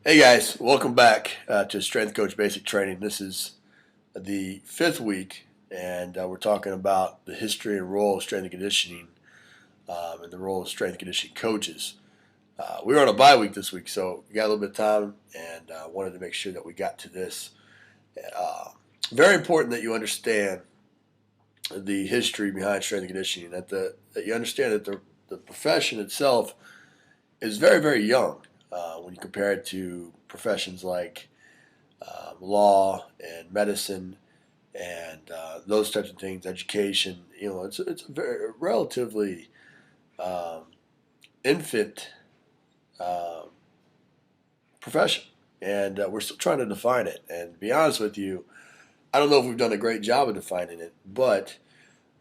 Hey guys, welcome back to Strength Coach Basic Training. This is the fifth week, and we're talking about the history and role of strength and conditioning and the role of strength and conditioning coaches. We were on a bye week this week, so we got a little bit of time, and wanted to make sure that we got to this. Very important that you understand the history behind strength and conditioning, that you understand that the profession itself is very, very young when you compare it to professions like law and medicine and those types of things, education. It's a very relatively um, infant uh, profession, and we're still trying to define it. And to be honest with you, I don't know if we've done a great job of defining it, but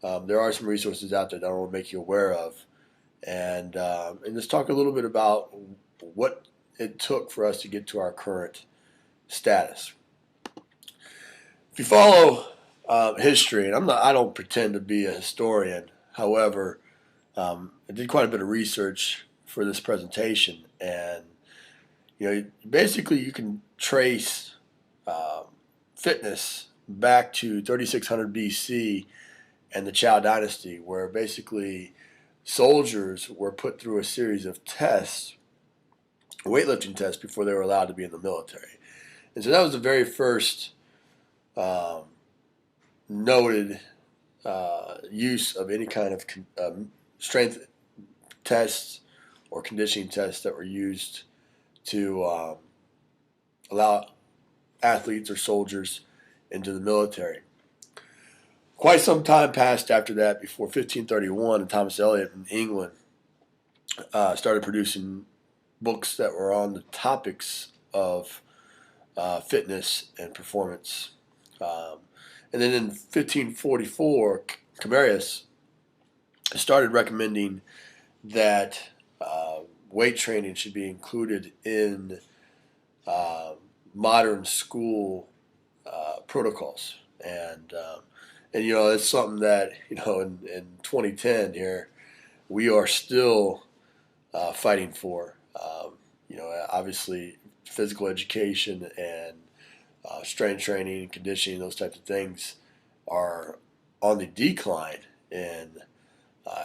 there are some resources out there that I want to make you aware of, and let's talk a little bit about what it took for us to get to our current status. If you follow history, and I don't pretend to be a historian. However, I did quite a bit of research for this presentation, and basically you can trace fitness back to 3600 BC and the Chow Dynasty, where basically soldiers were put through a series of tests, weightlifting tests, before they were allowed to be in the military. And so that was the very first um, noted use of any kind of strength tests or conditioning tests that were used to allow athletes or soldiers into the military. Quite some time passed after that before 1531, and Thomas Eliot in England started producing books that were on the topics of fitness and performance. And then in 1544, Camerus started recommending that weight training should be included in modern school protocols. And it's something that, in 2010 here, we are still fighting for. Obviously, physical education and strength training, conditioning, those types of things are on the decline in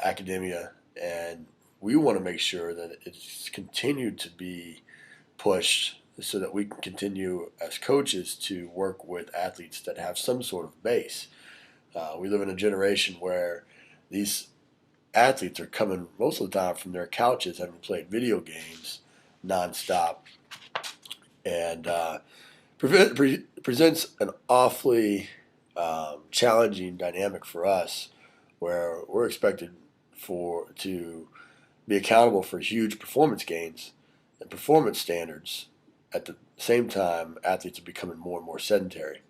academia, and we want to make sure that it's continued to be pushed so that we can continue as coaches to work with athletes that have some sort of base. We live in a generation where these athletes are coming most of the time from their couches, having played video games nonstop, and presents an awfully challenging dynamic for us, where we're expected to be accountable for huge performance gains and performance standards. At the same time, athletes are becoming more and more sedentary.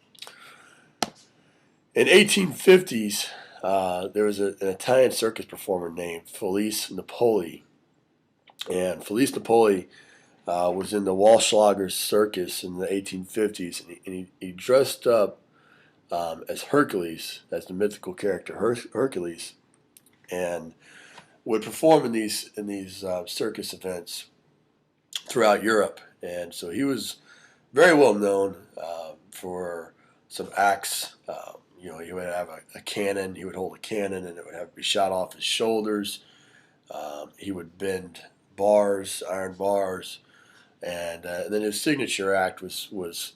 In 1850s, there was an Italian circus performer named Felice Napoli, and Felice Napoli was in the Wallschlager circus in the 1850s, and he dressed up as Hercules, as the mythical character Hercules, and would perform in these circus events throughout Europe. And so he was very well known for some acts. He would have a cannon. He would hold a cannon, and it would have to be shot off his shoulders. He would bend bars, iron bars, and then his signature act was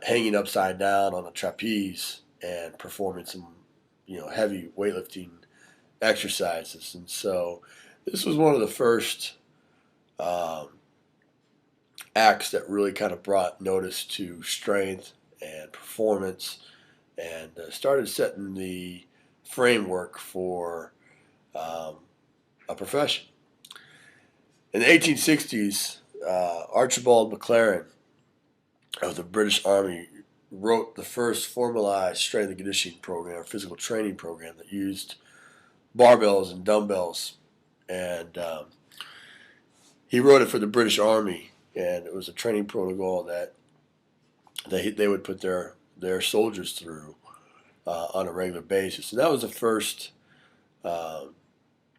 hanging upside down on a trapeze and performing some heavy weightlifting exercises. And so this was one of the first acts that really kind of brought notice to strength and performance, and started setting the framework for a profession. In the 1860s, Archibald McLaren of the British Army wrote the first formalized strength and conditioning program, or physical training program, that used barbells and dumbbells. And he wrote it for the British Army, and it was a training protocol that they would put their soldiers through on a regular basis. And that was the first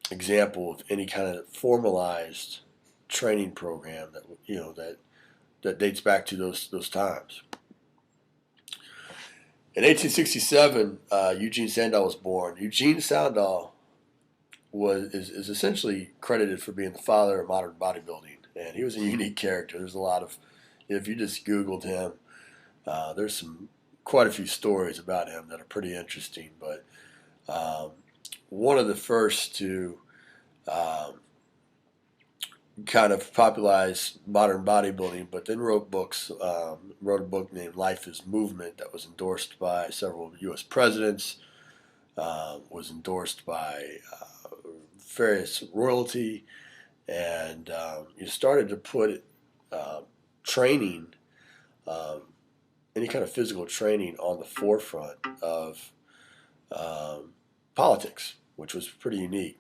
example of any kind of formalized training program that that dates back to those times. In 1867, Eugene Sandow was born. Eugene Sandow is essentially credited for being the father of modern bodybuilding, and he was a unique character. There's a lot of, if you just Googled him, there's quite a few stories about him that are pretty interesting. But one of the first to kind of popularize modern bodybuilding, but then wrote a book named Life is Movement that was endorsed by several U.S. presidents, was endorsed by various royalty, and you started to put training, any kind of physical training, on the forefront of politics, which was pretty unique.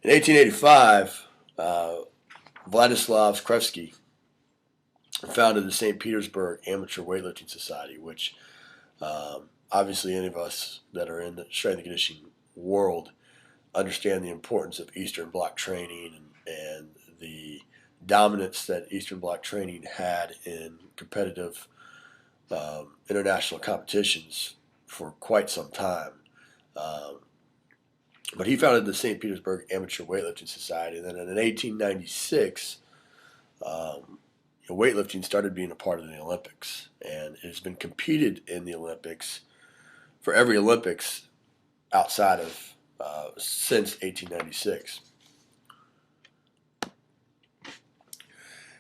In 1885, Vladislav Krevsky founded the St. Petersburg Amateur Weightlifting Society, which obviously any of us that are in the strength and conditioning world understand the importance of Eastern Bloc training and the dominance that Eastern Bloc training had in competitive international competitions for quite some time. But he founded the St. Petersburg Amateur Weightlifting Society, and then in 1896, weightlifting started being a part of the Olympics, and it has been competed in the Olympics for every Olympics outside of since 1896.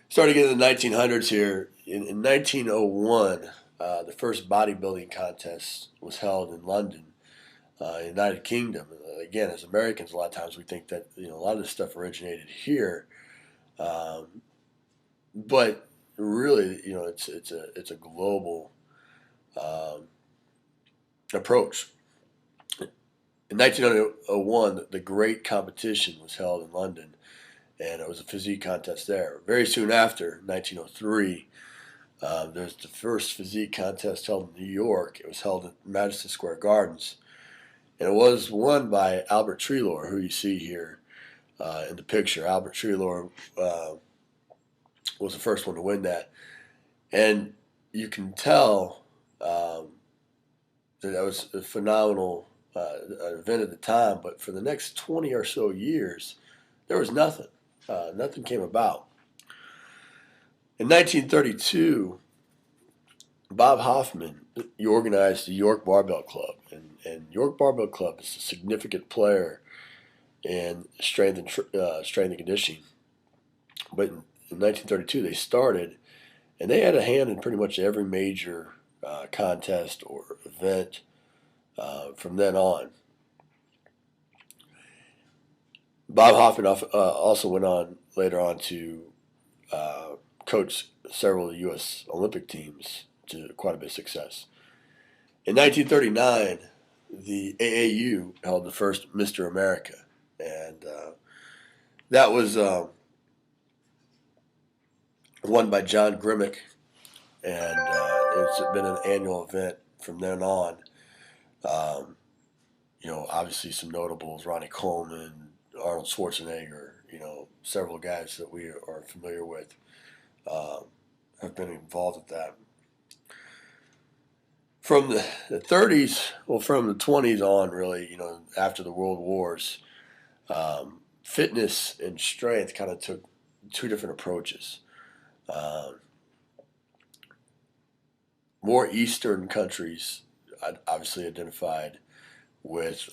Starting in the 1900s here, in 1901, the first bodybuilding contest was held in London, United Kingdom. Again, as Americans, a lot of times we think that a lot of this stuff originated here, but really, it's a global approach. In 1901, the great competition was held in London, and it was a physique contest there. Very soon after, 1903, there's the first physique contest held in New York. It was held at Madison Square Gardens, and it was won by Albert Treloar, who you see here in the picture. Albert Treloar was the first one to win that, and you can tell that was a phenomenal event at the time. But for the next 20 or so years, there was nothing. Nothing came about. In 1932, Bob Hoffman organized the York Barbell Club, and York Barbell Club is a significant player in strength and conditioning. But in 1932, they started, and they had a hand in pretty much every major contest or event from then on. Bob Hoffman also went on later on to coach several of the U.S. Olympic teams to quite a bit of success. In 1939, the AAU held the first Mr. America, and that was won by John Grimmick, and it's been an annual event from then on. Obviously some notables: Ronnie Coleman, Arnold Schwarzenegger, several guys that we are familiar with have been involved with that. From the 30s, from the 20s on, really, after the World Wars, fitness and strength kind of took two different approaches. More Eastern countries obviously identified with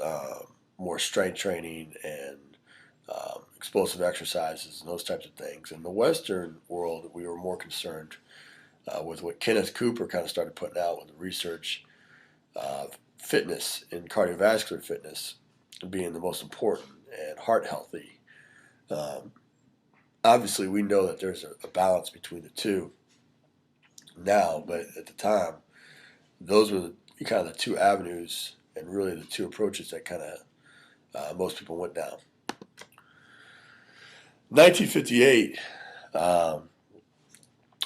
more strength training and explosive exercises and those types of things. In the Western world, we were more concerned with what Kenneth Cooper kind of started putting out with the research of fitness and cardiovascular fitness being the most important, and heart healthy. Obviously, we know that there's a balance between the two now, but at the time, those were kind of the two avenues and really the two approaches that kind of most people went down. 1958,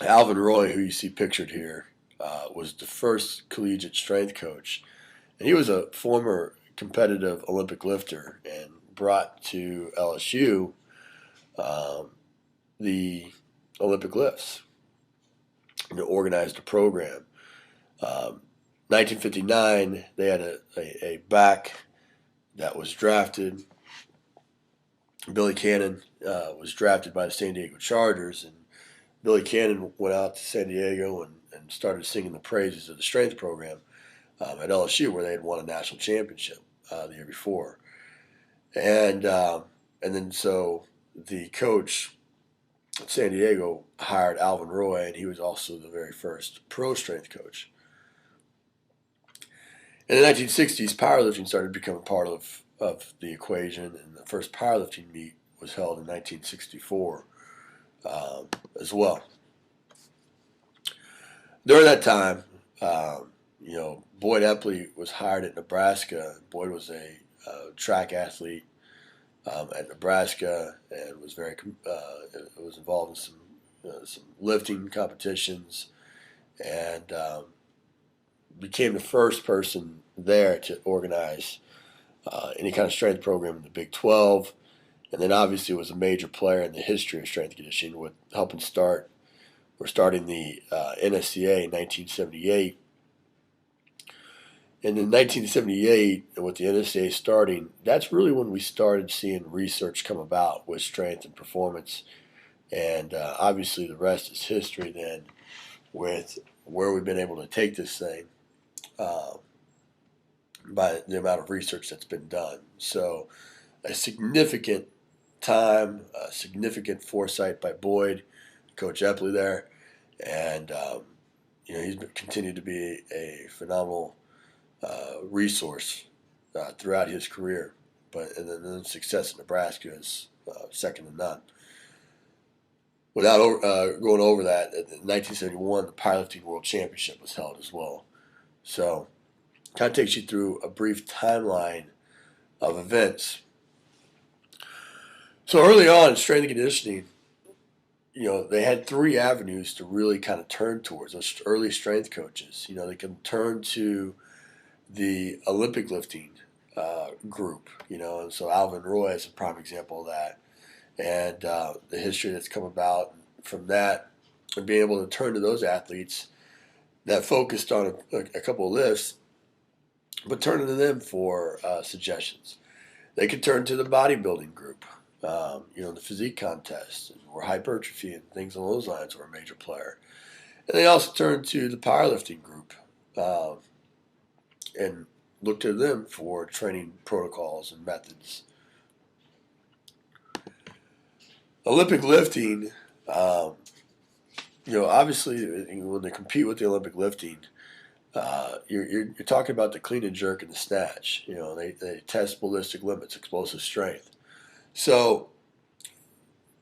Alvin Roy, who you see pictured here, was the first collegiate strength coach. And he was a former competitive Olympic lifter and brought to LSU the Olympic lifts and organized a program. 1959, they had a back that was drafted. Billy Cannon was drafted by the San Diego Chargers, and Billy Cannon went out to San Diego and started singing the praises of the strength program at LSU, where they had won a national championship the year before. And then so the coach at San Diego hired Alvin Roy, and he was also the very first pro strength coach. In the 1960s, powerlifting started becoming part of the equation, and the first powerlifting meet was held in 1964 as well. During that time, Boyd Epley was hired at Nebraska. Boyd was a track athlete at Nebraska and was was involved in some lifting competitions, and became the first person there to organize any kind of strength program in the Big 12, and then obviously was a major player in the history of strength conditioning, with helping starting the NSCA in 1978. And in 1978, and with the NSCA starting, that's really when we started seeing research come about with strength and performance. And obviously the rest is history then, with where we've been able to take this thing by the amount of research that's been done. So a significant time, a significant foresight by Boyd, Coach Epley there. And, he's continued to be a phenomenal resource throughout his career. And then success in Nebraska is second to none. Without going over that, in 1971, the Powerlifting World Championship was held as well. So kind of takes you through a brief timeline of events. So early on in strength and conditioning, they had three avenues to really kind of turn towards. Those early strength coaches, they can turn to the Olympic lifting group, and so Alvin Roy is a prime example of that. And the history that's come about from that, and being able to turn to those athletes that focused on a couple of lifts, but turning to them for suggestions. They could turn to the bodybuilding group, the physique contests, or hypertrophy and things along those lines were a major player. And they also turned to the powerlifting group and looked to them for training protocols and methods. Olympic lifting, obviously when they compete with the Olympic lifting, you're talking about the clean and jerk and the snatch. They test ballistic limits, explosive strength. So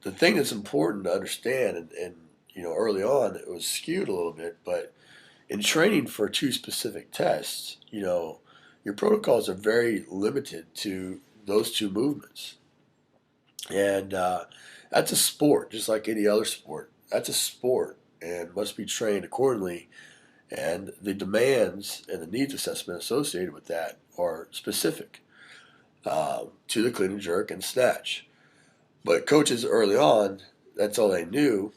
the thing that's important to understand, and early on it was skewed a little bit, but in training for two specific tests, your protocols are very limited to those two movements. And that's a sport, just like any other sport. That's a sport and must be trained accordingly. And the demands and the needs assessment associated with that are specific to the clean and jerk and snatch. But coaches early on, that's all they knew,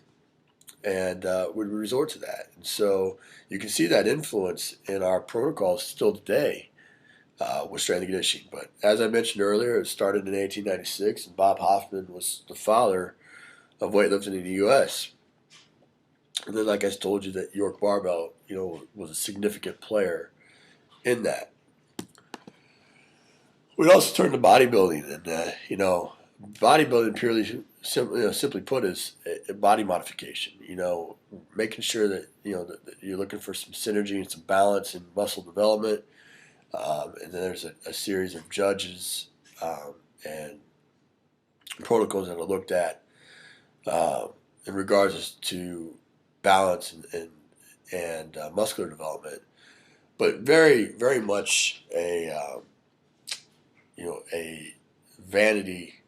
and would resort to that. And so you can see that influence in our protocols still today with strength and conditioning. But as I mentioned earlier, it started in 1896, and Bob Hoffman was the father of weightlifting in the U.S. And then, like I told you, that York Barbell, was a significant player in that. We also turned to bodybuilding, and bodybuilding purely, simply put, is a body modification. Making sure that that you're looking for some synergy and some balance in muscle development. And then there's a series of judges and protocols that are looked at in regards to balance and muscular development, but very, very much a vanity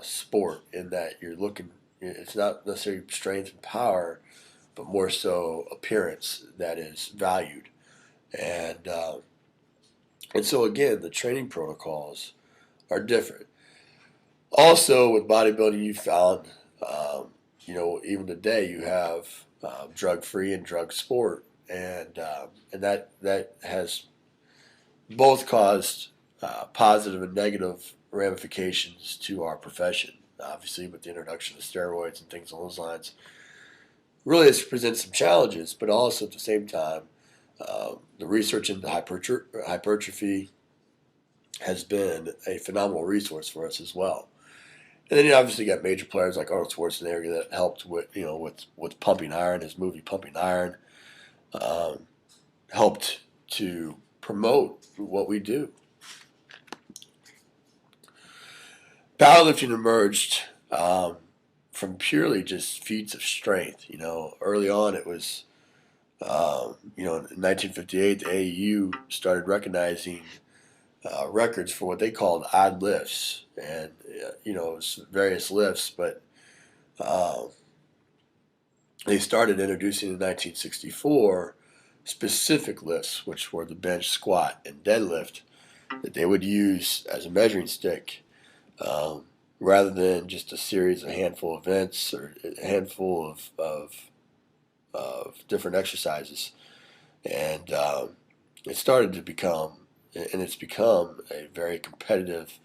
sport, in that you're looking. It's not necessarily strength and power, but more so appearance that is valued, and so again, the training protocols are different. Also, with bodybuilding, you found even today you have drug-free and drug sport, and that has both caused positive and negative ramifications to our profession. Obviously, with the introduction of steroids and things along those lines, really it's presented some challenges, but also at the same time, the research into hypertrophy has been a phenomenal resource for us as well. And then you obviously got major players like Arnold Schwarzenegger that helped with Pumping Iron, his movie Pumping Iron, helped to promote what we do. Powerlifting emerged from purely just feats of strength. Early on it was, in 1958, the AAU started recognizing records for what they called odd lifts, and it was various lifts, but they started introducing in 1964 specific lifts, which were the bench, squat, and deadlift, that they would use as a measuring stick, rather than just a series of handful of events or a handful of different exercises. And it started to become, and it's become a very competitive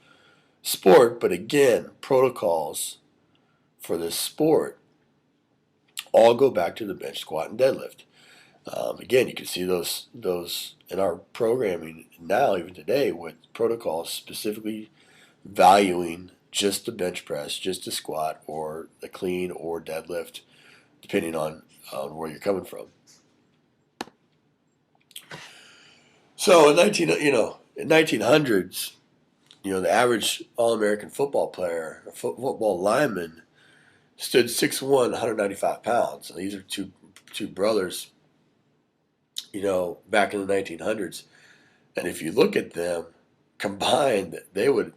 sport. But again, protocols for this sport all go back to the bench, squat, and deadlift. Again, you can see those in our programming now, even today, with protocols specifically valuing just the bench press, just the squat, or the clean or deadlift, depending on where you're coming from. So in 1900s, the average All-American football player, or football lineman, stood 6'1", 195 pounds. And these are two brothers, back in the 1900s. And if you look at them combined, they would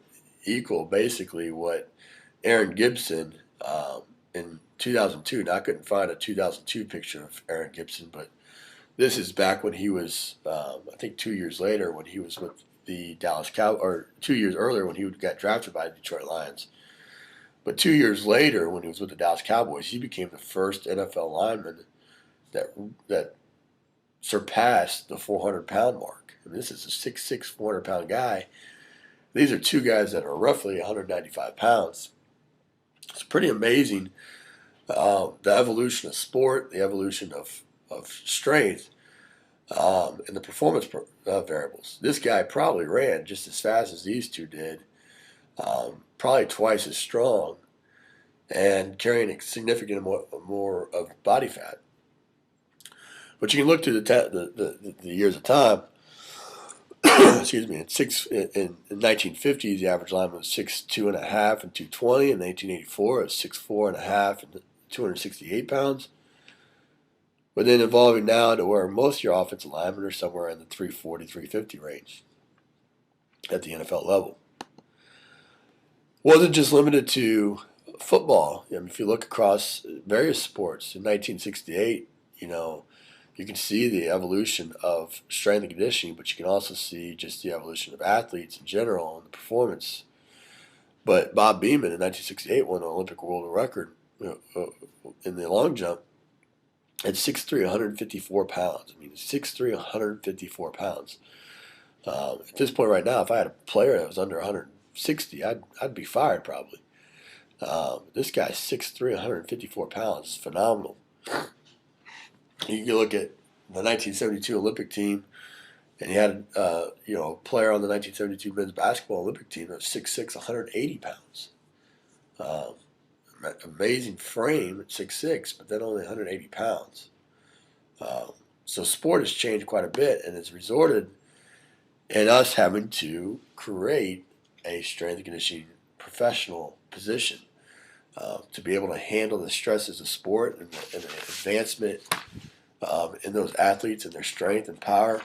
equal basically what Aaron Gibson in 2002. Now, I couldn't find a 2002 picture of Aaron Gibson, but this is back when he was, I think 2 years later, when he was with the Dallas Cowboys, or 2 years earlier when he got drafted by the Detroit Lions. But 2 years later, when he was with the Dallas Cowboys, he became the first NFL lineman that surpassed the 400-pound mark. And this is a 6'6", 400-pound guy. These are two guys that are roughly 195 pounds. It's pretty amazing, the evolution of sport, the evolution of strength, and the performance variables. This guy probably ran just as fast as these two did, probably twice as strong, and carrying a significant more of body fat. But you can look to the years of time. Excuse me. In the 1950s, the average lineman was 6'2" and 220. In 1984, it was 6'4" and 268 pounds. But then evolving now to where most of your offensive linemen are somewhere in the 340, 350 range at the NFL level. Wasn't just limited to football. If you look across various sports, in 1968, you can see the evolution of strength and conditioning, but you can also see just the evolution of athletes in general and the performance. But Bob Beamon in 1968 won an Olympic world record in the long jump at 6'3", 154 pounds. 6'3", 154 pounds. At this point right now, if I had a player that was under 160, I'd be fired probably. This guy's 6'3", 154 pounds. It's phenomenal. You can look at the 1972 Olympic team, and you had a player on the 1972 men's basketball Olympic team that was 6'6", 180 pounds. Amazing frame at 6'6", but then only 180 pounds. So sport has changed quite a bit, and it's resulted in us having to create a strength and conditioning professional position to be able to handle the stresses of sport and the advancement in those athletes and their strength and power.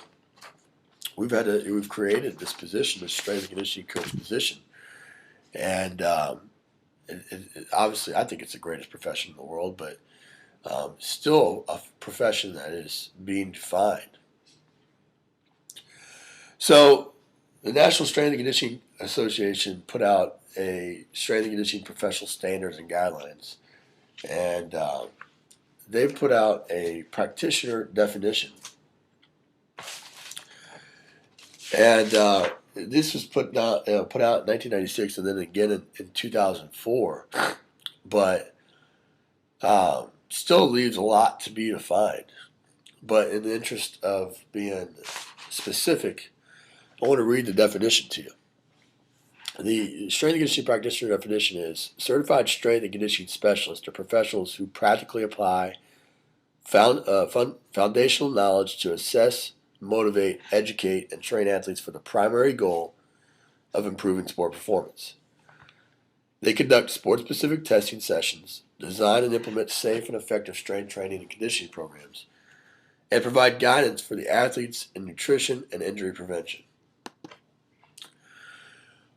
We've created this position, this strength and conditioning coach position, and obviously I think it's the greatest profession in the world, but still a profession that is being defined. So the National Strength and Conditioning Association put out a strength and conditioning professional standards and guidelines and they've put out a practitioner definition. And this was put out in 1996 and then again in 2004. But still leaves a lot to be defined. But in the interest of being specific, I want to read the definition to you. The strength and conditioning practitioner definition is certified strength and conditioning specialists are professionals who practically apply foundational knowledge to assess, motivate, educate, and train athletes for the primary goal of improving sport performance. They conduct sport-specific testing sessions, design and implement safe and effective strength training and conditioning programs, and provide guidance for the athletes in nutrition and injury prevention.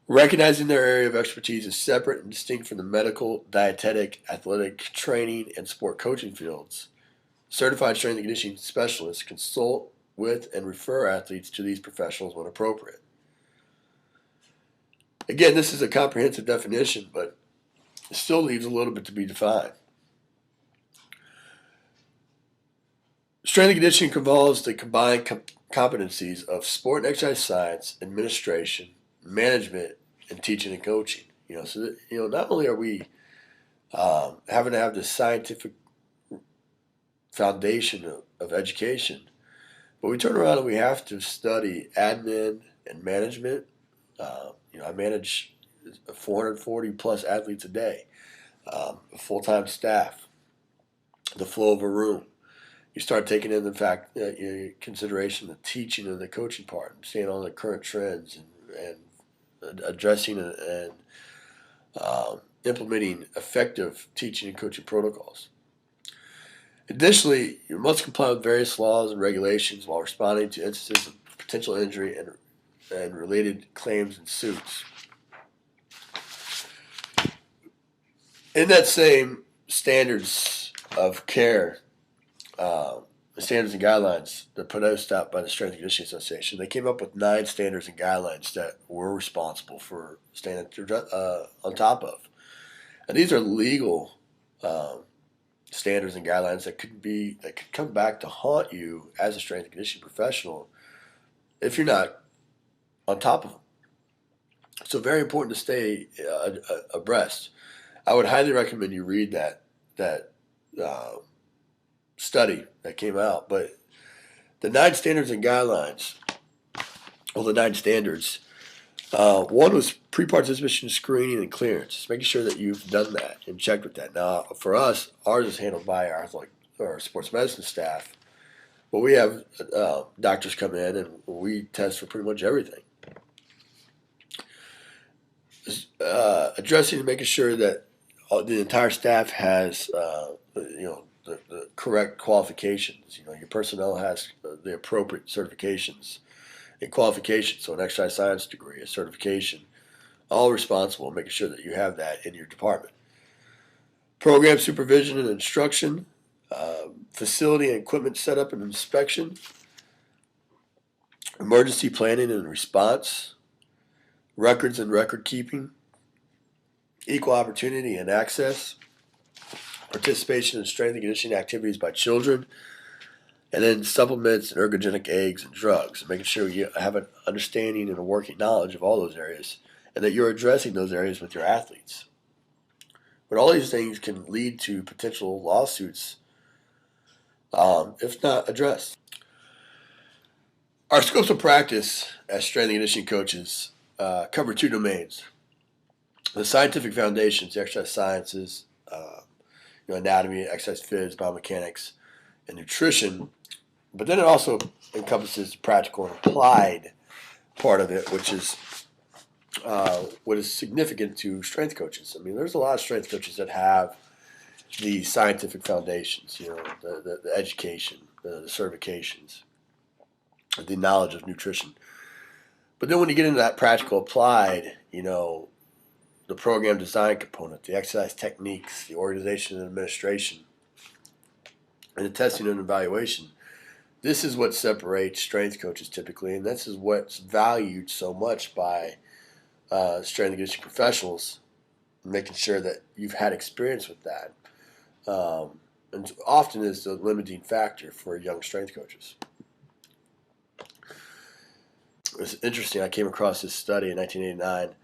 Recognizing their area of expertise is separate and distinct from the medical, dietetic, athletic training, and sport coaching fields, certified strength and conditioning specialists consult with and refer athletes to these professionals when appropriate. Again, this is a comprehensive definition, but it still leaves a little bit to be defined. Strength and conditioning involves the combined competencies of sport and exercise science, administration, management, and teaching and coaching. So that, not only are we having to have this scientific foundation of education, but we turn around and we have to study admin and management. I manage 440 plus athletes a day, a full-time staff, the flow of a room. You start taking in the fact consideration the teaching and the coaching part, seeing all the current trends and addressing and implementing effective teaching and coaching protocols. Additionally, you must comply with various laws and regulations while responding to instances of potential injury and related claims and suits. In that same standards of care, the standards and guidelines that put out by the Strength and Conditioning Association, they came up with 9 standards and guidelines that we're responsible for staying on top of. And these are legal standards and guidelines that could come back to haunt you as a strength and conditioning professional if you're not on top of them. So very important to stay abreast. I would highly recommend you read that study that came out. But the 9 standards and guidelines, the 9 standards, one was pre-participation screening and clearance, just making sure that you've done that and checked with that. Now, for us, ours is handled by our sports medicine staff, but we have doctors come in and we test for pretty much everything. Addressing and making sure that the entire staff has the correct qualifications. Your personnel has the appropriate certifications and qualifications. So an exercise science degree, a certification, all responsible, making sure that you have that in your department. Program supervision and instruction, facility and equipment setup and inspection, emergency planning and response, records and record keeping, equal opportunity and access, participation in strength and conditioning activities by children, and then supplements and ergogenic eggs and drugs, making sure you have an understanding and a working knowledge of all those areas and that you're addressing those areas with your athletes. But all these things can lead to potential lawsuits if not addressed. Our scopes of practice as strength and conditioning coaches cover 2 domains: the scientific foundations, the exercise sciences, anatomy, exercise phys, biomechanics, and nutrition. But then it also encompasses the practical and applied part of it, which is what is significant to strength coaches. I mean, there's a lot of strength coaches that have the scientific foundations, the education, the certifications, the knowledge of nutrition. But then when you get into that practical applied, the program design component, the exercise techniques, the organization and administration, and the testing and evaluation, this is what separates strength coaches typically, and this is what's valued so much by strength and conditioning professionals, making sure that you've had experience with that. and often is the limiting factor for young strength coaches. It's interesting. I came across this study in 1989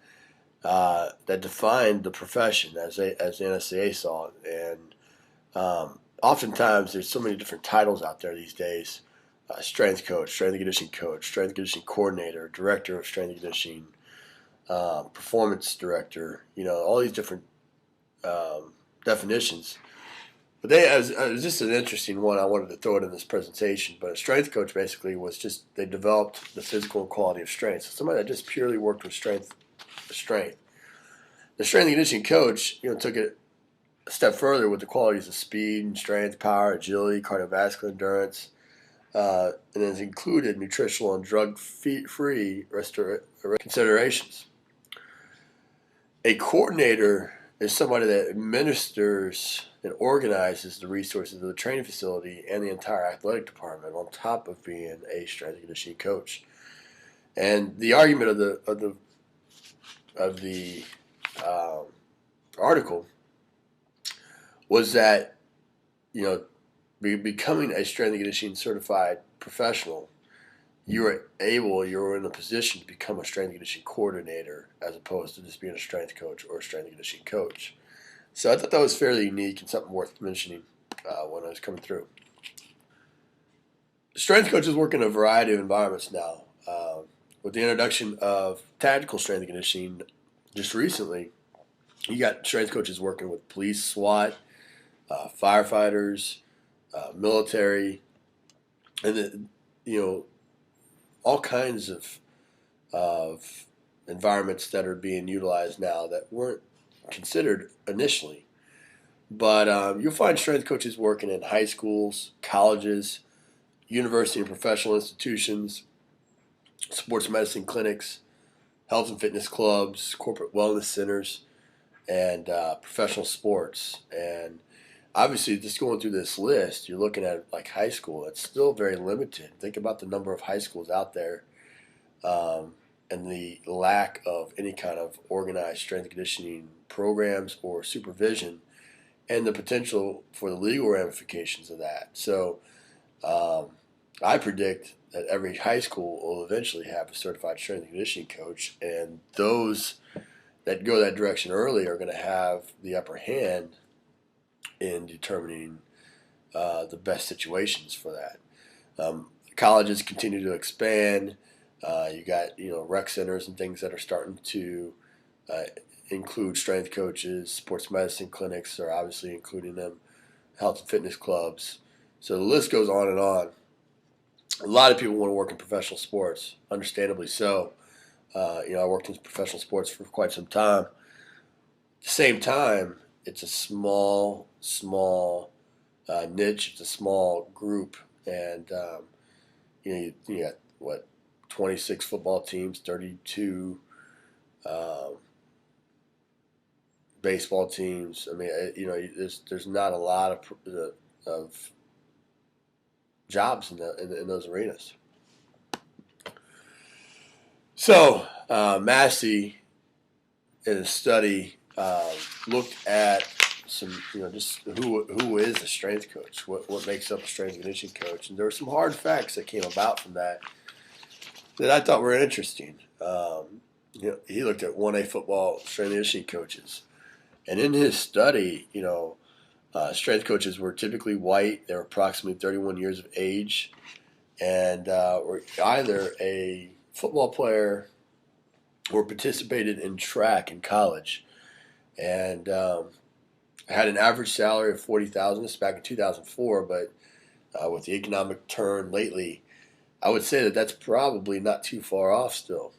that defined the profession as the NSCA saw it, and oftentimes there's so many different titles out there these days: strength coach, strength and conditioning coach, strength and conditioning coordinator, director of strength and conditioning, performance director. All these different definitions. But it was just an interesting one. I wanted to throw it in this presentation. But a strength coach basically was just, they developed the physical and quality of strength. So somebody that just purely worked with strength. The strength and conditioning coach, took it a step further with the qualities of speed and strength, power, agility, cardiovascular endurance, and has included nutritional and drug-free considerations. A coordinator is somebody that administers and organizes the resources of the training facility and the entire athletic department, on top of being a strength and conditioning coach. And the argument of the article was that, becoming a strength and conditioning certified professional, you're in a position to become a strength and conditioning coordinator, as opposed to just being a strength coach or a strength and conditioning coach. So I thought that was fairly unique and something worth mentioning when I was coming through. Strength coaches work in a variety of environments now. With the introduction of tactical strength and conditioning just recently, you got strength coaches working with police, SWAT, firefighters, military, and all kinds of environments that are being utilized now that weren't considered initially. But you'll find strength coaches working in high schools, colleges, university and professional institutions, sports medicine clinics, health and fitness clubs, corporate wellness centers, and professional sports. And obviously, just going through this list, you're looking at like high school. It's still very limited. Think about the number of high schools out there, and the lack of any kind of organized strength and conditioning programs or supervision, and the potential for the legal ramifications of that. So I predict that every high school will eventually have a certified strength and conditioning coach, and those that go that direction early are going to have the upper hand in determining the best situations for that. Colleges continue to expand. You got rec centers and things that are starting to include strength coaches. Sports medicine clinics are obviously including them. Health and fitness clubs. So the list goes on and on. A lot of people want to work in professional sports, understandably so. I worked in professional sports for quite some time. At the same time, it's a small niche. It's a small group, and you got 26 football teams, 32 baseball teams. I mean, there's not a lot of jobs in those arenas. So Massey, in a study, looked at some, just who is a strength coach, what makes up a strength and conditioning coach, and there were some hard facts that came about from that I thought were interesting. He looked at 1A football strength and conditioning coaches, and in his study, strength coaches were typically white. They were approximately 31 years of age, and were either a football player or participated in track in college, and had an average salary of $40,000. This is back in 2004, but with the economic turn lately, I would say that that's probably not too far off still.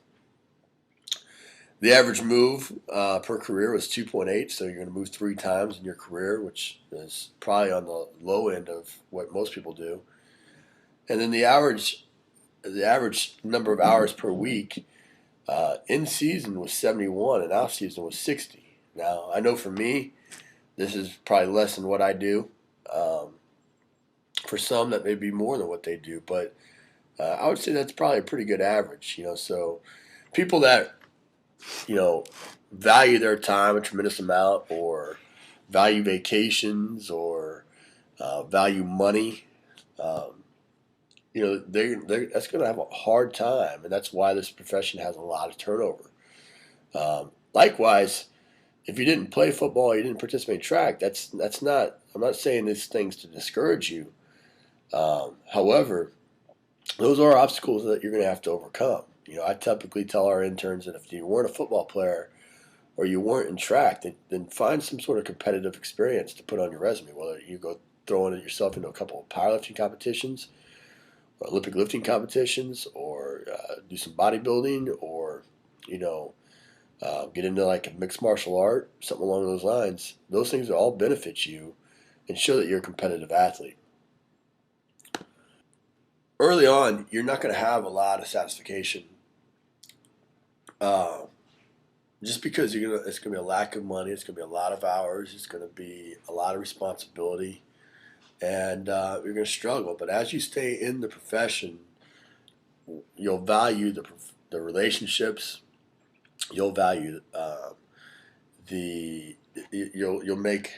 The average move per career was 2.8, so you're going to move 3 times in your career, which is probably on the low end of what most people do. And then the average number of hours per week in season was 71, and off season was 60. Now, I know for me, this is probably less than what I do. For some, that may be more than what they do, but I would say that's probably a pretty good average. So people that value their time a tremendous amount, or value vacations or value money, that's going to have a hard time, and that's why this profession has a lot of turnover. Likewise, if you didn't play football, you didn't participate in track, that's not. I'm not saying these things to discourage you. However, those are obstacles that you're going to have to overcome. I typically tell our interns that if you weren't a football player or you weren't in track, then find some sort of competitive experience to put on your resume. Whether you go throwing yourself into a couple of powerlifting competitions, or Olympic lifting competitions, or do some bodybuilding, or get into like a mixed martial art, something along those lines. Those things all benefit you and show that you're a competitive athlete. Early on, you're not going to have a lot of satisfaction, just because it's going to be a lack of money. It's going to be a lot of hours. It's going to be a lot of responsibility, and you're going to struggle. But as you stay in the profession, you'll value the relationships. You'll value you'll make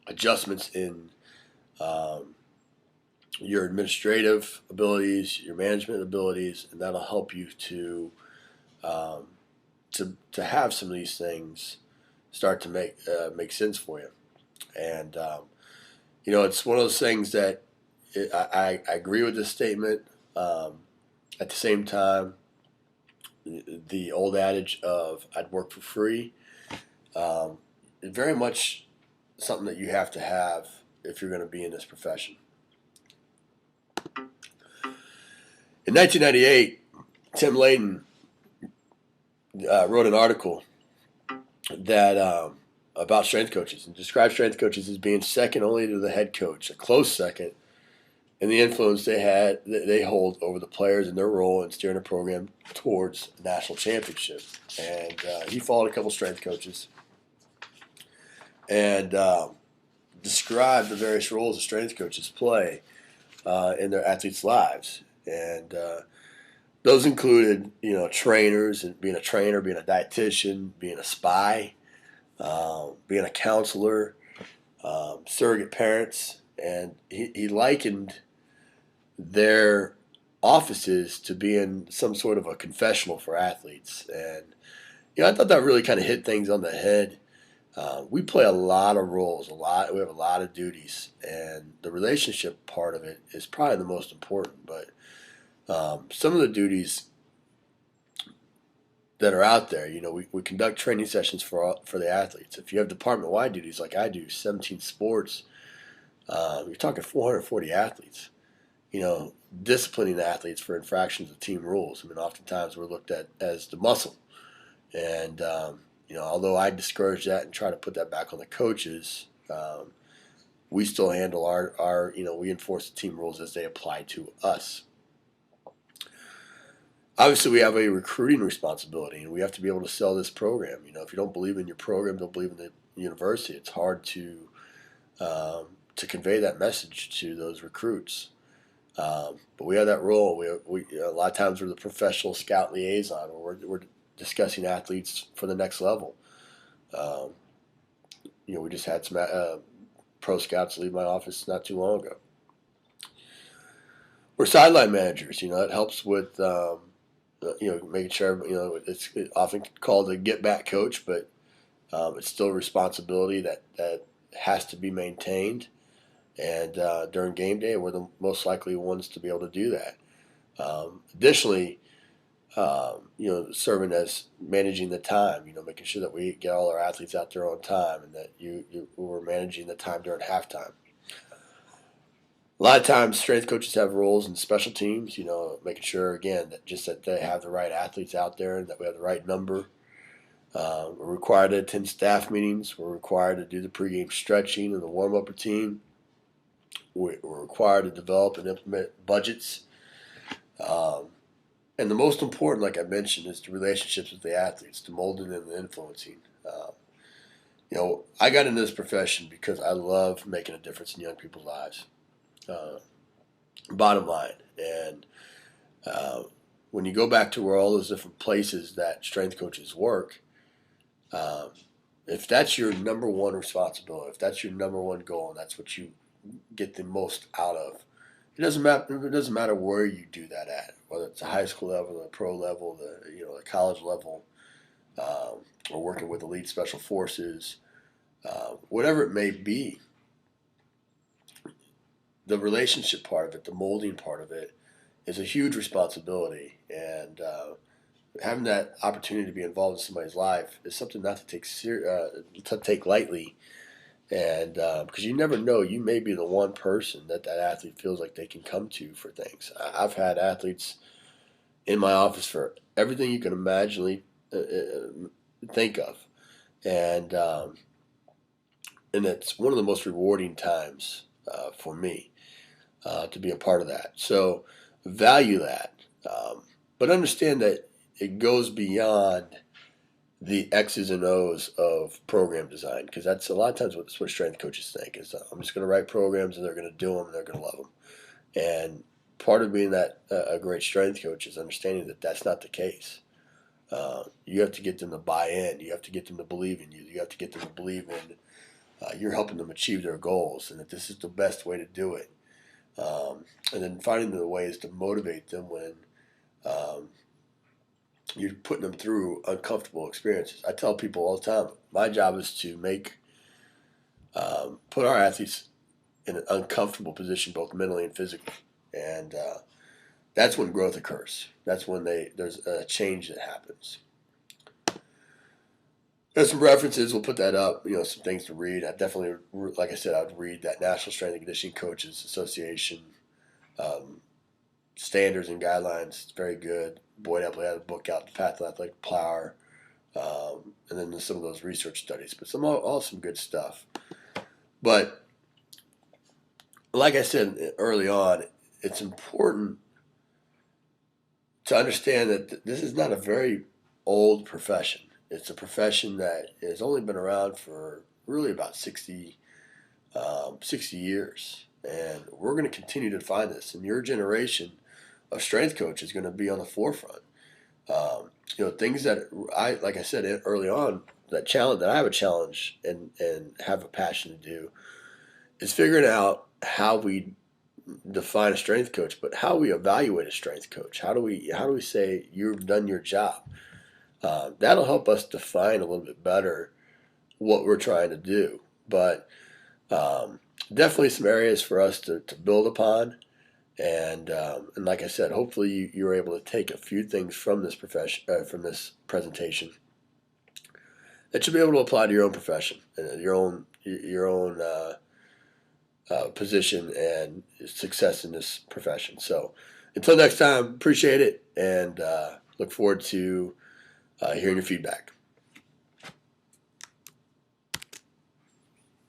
adjustments in your administrative abilities, your management abilities, and that'll help you to have some of these things start to make sense for you. And it's one of those things that I agree with this statement. At the same time, the old adage of "I'd work for free" is very much something that you have to have if you're going to be in this profession. In 1998, Tim Layden wrote an article that about strength coaches and described strength coaches as being second only to the head coach, a close second, in the influence they hold over the players and their role in steering a program towards a national championship. And he followed a couple strength coaches and described the various roles that strength coaches play in their athletes' lives. And those included, trainers, and being a trainer, being a dietitian, being a spy, being a counselor, surrogate parents. And he likened their offices to being some sort of a confessional for athletes. And, I thought that really kind of hit things on the head. We play a lot of roles, we have a lot of duties, and the relationship part of it is probably the most important. But some of the duties that are out there, we conduct training sessions for the athletes. If you have department-wide duties like I do, 17 sports, you're talking 440 athletes. Disciplining the athletes for infractions of team rules. I mean, oftentimes we're looked at as the muscle. And, although I discourage that and try to put that back on the coaches, we still handle our we enforce the team rules as they apply to us. Obviously, we have a recruiting responsibility, and we have to be able to sell this program. If you don't believe in your program, don't believe in the university, it's hard to convey that message to those recruits. But we have that role. We a lot of times we're the professional scout liaison, or we're discussing athletes for the next level. We just had some pro scouts leave my office not too long ago. We're sideline managers. It helps with making sure it's often called a get back coach, but it's still a responsibility that has to be maintained. And during game day, we're the most likely ones to be able to do that. Additionally, serving as managing the time, making sure that we get all our athletes out there on time, and that we're managing the time during halftime. A lot of times, strength coaches have roles in special teams, making sure, again, that they have the right athletes out there and that we have the right number. We're required to attend staff meetings. We're required to do the pregame stretching and the warm-up routine. We're required to develop and implement budgets. And the most important, like I mentioned, is the relationships with the athletes, the molding and the influencing. I got into this profession because I love making a difference in young people's lives. Bottom line. And when you go back to where all those different places that strength coaches work, if that's your number one responsibility, if that's your number one goal, and that's what you get the most out of, it doesn't matter. It doesn't matter where you do that at, whether it's a high school level, the pro level, the college level, or working with elite special forces, whatever it may be. The relationship part of it, the molding part of it, is a huge responsibility, and having that opportunity to be involved in somebody's life is something not to take lightly. And because you never know, you may be the one person that athlete feels like they can come to for things. I've had athletes in my office for everything you can imagine, think of, and it's one of the most rewarding times for me to be a part of that. So value that, but understand that it goes beyond the X's and O's of program design, because that's a lot of times what strength coaches think is, I'm just going to write programs and they're going to do them and they're going to love them. And part of being that a great strength coach is understanding that that's not the case. You have to get them to buy in. You have to get them to believe in you. You have to get them to believe in you're helping them achieve their goals, and that this is the best way to do it. And then finding the ways to motivate them when you're putting them through uncomfortable experiences. I tell people all the time, my job is to put our athletes in an uncomfortable position, both mentally and physically. And that's when growth occurs. That's when there's a change that happens. There's some references. We'll put that up. Some things to read. I definitely, like I said, I would read that National Strength and Conditioning Coaches Association standards and guidelines. It's very good. Boyd Epley had a book out, The Path to Athletic Power, and then some of those research studies. But all some good stuff. But like I said early on, it's important to understand that this is not a very old profession. It's a profession that has only been around for really about 60 years. And we're going to continue to find this. And your generation of strength coach is going to be on the forefront. Things that like I said early on, that I have a challenge and have a passion to do is figuring out how we define a strength coach, but how we evaluate a strength coach. How do we say you've done your job? That'll help us define a little bit better what we're trying to do. But definitely some areas for us to build upon. And like I said, hopefully you're able to take a few things from this presentation that you'll be able to apply to your own profession and your own position and success in this profession. So until next time, appreciate it, and look forward to hearing your feedback.